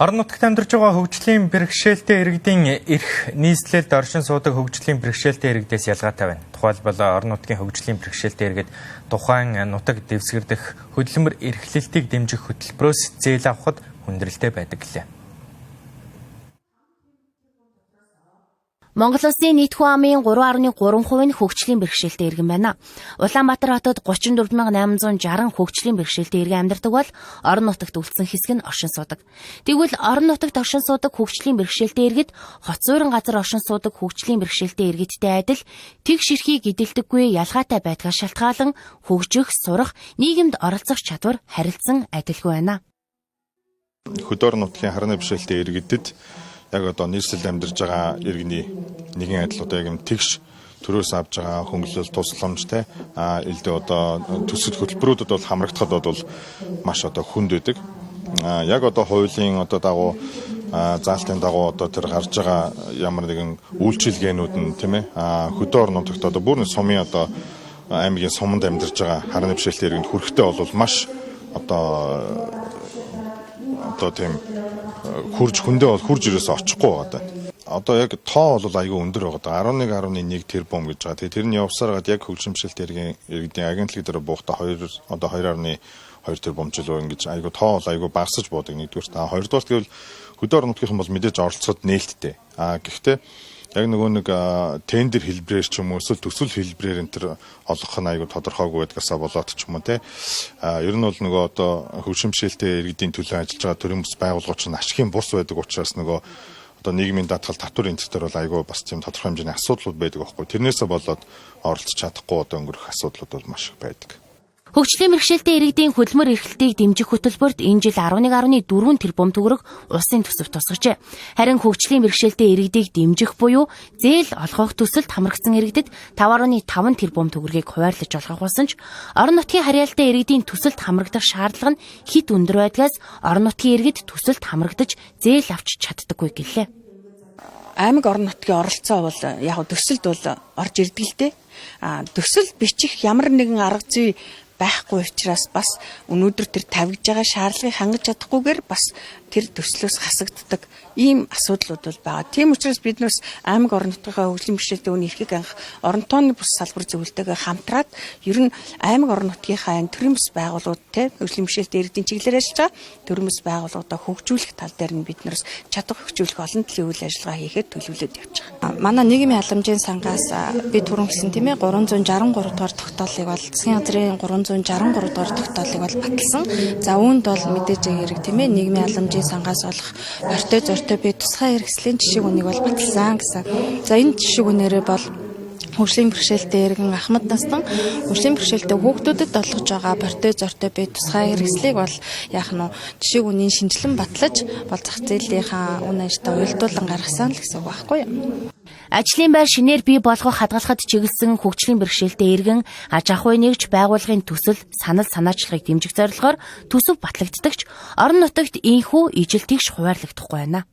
Орон нутагт амьдарч байгаа хөгжлийн бэрхшээлтэй иргэдийн эрх нийслэлд оршин суудаг хөгжлийн бэрхшээлтэй иргэдээс ялгаатай байна. Тухайлбал орон нутгийн хөгжлийн бэрхшээлтэй иргэд тухайн нутаг дэвсгэрдэх хөдөлмөр эрхлэлтийг дэмжих хөтөлбөрөөс зээл авахд хүндрэлтэй байдаг гэлээ. Монгол Улсын нийт хүн амын 3.3% нь хөгжлийн бэрхшээлтэй иргэн байна. Улаанбаатар хотод 34,860 хөгжлийн бэрхшээлтэй иргэн амьдардаг бол орон нутагт үлдсэн хэсэг нь оршин суудаг. Тэгвэл орон нутагт оршин суудаг хөгжлийн бэрхшээлтэй иргэд хот суурин газар оршин суудаг хөгжлийн бэрхшээлтэй иргэдтэй адил тэгш эрхийг эдэлдэггүй ялгаатай байдгаас шалтгаалan хөгжих, сурах, нийгэмд оролцох чадвар харилцан адилгүй байна. Хөдөр нутгийн харны бэрхшээлтэй иргэдэд яг одоо нийслэлд амьдарч байгаа иргэний нэгэн адил одоо яг юм тэгш төрөөс авж байгаа хөнгөлөлт тусламжтай элдээ одоо төсөл хөтөлбөрүүдэд бол хамрагдахад бол маш одоо хүнд байдаг. Яг одоо хуулийн одоо дагуу заалтын дагуу одоо тэр гарч байгаа ямар нэгэн үйлчилгээнүүд нь тийм ээ хөдөр нутагт одоо бүр сумын одоо аймгийн суманд амьдарч байгаа харны бэрхшээлтэй иргэнд хүрэхтэй бол маш одоо тийм хурж ирээсээ очихгүй байгаа. Одоо яг тоо бол аюу өндөр байгаа. 11.1 тэрбум гэж байгаа. Тэгээ тэрний явсаар гад яг хөгжлийн бэрхшээлтэй иргэдийн агентлаг дээр буухта 2.2 тэрбум ч л ингэж аюу тоо бол аюу багасж буудаг нэгдүгээр. Хоёрдугаар гэвэл хөдөр нутгийнхан бол мэдээж оролцоход нээлттэй. Гэхдээ яг нэг тендер хэлбэрээр ч юм уу эсвэл төсөл хэлбэрээр энэ төр олгох нь аюу тодорхойгүй байдгаасаа болоод ч юм уу те. Ер нь бол нөгөө одоо хөгжлийн бэрхшээлтэй иргэдийн төлөө ажиллаж байгаа төрийн бас байгууллагууд нь ашигын бус байдаг учраас нөгөө одоо нийгмийн даатгал татвар энэ төр бол аюу бас тийм тодорхой хэмжээний асуудлууд байдаг байхгүй. Тэрнээсээ болоод оролцож чадахгүй одоо өнгөрөх асуудлууд бол маш их байдаг. Хөгжлийн бэрхшээлтэй иргэдийн хөдөлмөр эрхлэлтийг дэмжих хөтөлбөрт энэ жил 11.4 тэрбум төгрөг улсын төсөв тусгажээ. Харин хөгжлийн бэрхшээлтэй иргэдийг дэмжих буюу зээл олгох төсөлд хамрагдсан иргэдэд 5.5 тэрбум төгрөгийг хуваарлаж олгох болсон ч орон нутгийн харьяалтай иргэдийн төсөлд хамрагдах шаардлага нь хит өндөр байдгаас орон нутгийн иргэд төсөлд хамрагдаж зээл авч чаддаггүй гэлээ. Аймаг орон нутгийн оролцоо бол яг төсөлд бол орж ирдэг л дээ. Төсөл бичих ямар нэгэн арга зүй байхгүй учраас бас өнөөдөр тэр тавьж байгаа шаардлагыг хангаж чадахгүйгээр бас тэр төслөөс хасагддаг ийм асуудлууд бол байгаа. Тийм учраас бид нөөс аймаг орон нутгийнхаа хөгжлийн бэрхшээлтэй үний эрхийг анх орон тооны бус салбар зөвлөлтөөгөө хамтраад ер нь аймаг орон нутгийнхаа төрийн бус байгууллагууд те хөгжлийн бэрхшээлтэй иргэдийн чиглэлээр ажиллаж байгаа төрийн бус байгууллагуудаа хөгжүүлэх тал дээр нь бид нөөс чадвар хөгжүүлэх олон талын үйл ажиллагаа хийхэд төлөвлөд явж байгаа. Манай нийгмийн халамжийн сангаас би түрүүн гэсэн тийм ээ 363 дугаар тогтоолыг бол засгийн газрын 363 дугаар тогтоолыг бол баталсан. За үүнд бол мэдээж хэрэг тийм ээ нийгмийн халамжийн сангаас олох ортой зортой би тусгай хэрэгслийн жишээ үнийг бол баталсан гэсэн. За энэ жишээ үнээрээ бол хөгжлийн бэрхшээлтэй иргэн ахмад настан хөгжлийн бэрхшээлтэй хүүхдүүдэд олгож байгаа бортой зортой бие тусгай хэрэгслийг бол яах нь жишээ үнийн шинжилэн батлаж бол зах зээлийнхаа үн ажиллагаа уялдуулан гаргасан л гэсэн үг байхгүй юу? Ажлын байр шинээр бий болгох хадгалахад чиглэсэн хөгжлийн бэрхшээлтэй иргэн аж ахуй нэгж байгууллагын төсөл санал санаачлагыг дэмжих зорилгоор төсөв батлагддагч орон нутагт ийхүү ижил тэгш хуваарлагдахгүй байна.